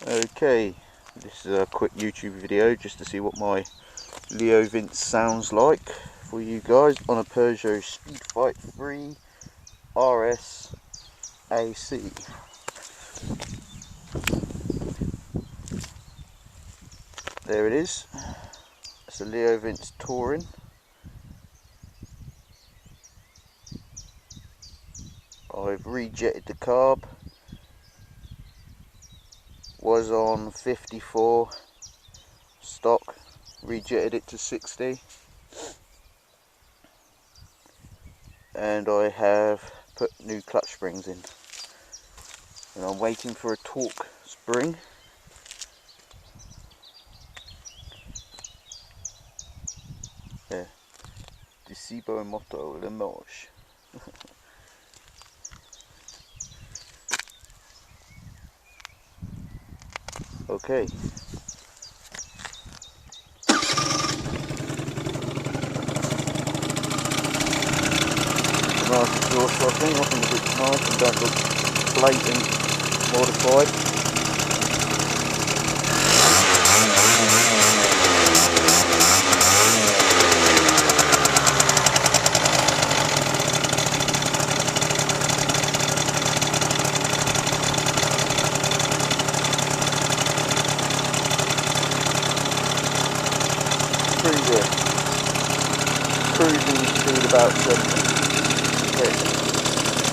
Okay, this is a quick YouTube video just to see what my leovince sounds like for you guys on a Peugeot Speedfight 3 RS AC. There it is. It's a leovince Touring. I've rejetted the carb. Was on 54 stock, rejetted it to 60, and I have put new clutch springs in, and I'm waiting for a torque spring. Yeah, Decebo Moto Limoges. Okay. Nice exhaust, I think. I think it looks nice and don't look blatant modified. Pretty good. Cruising speed about 70. Okay.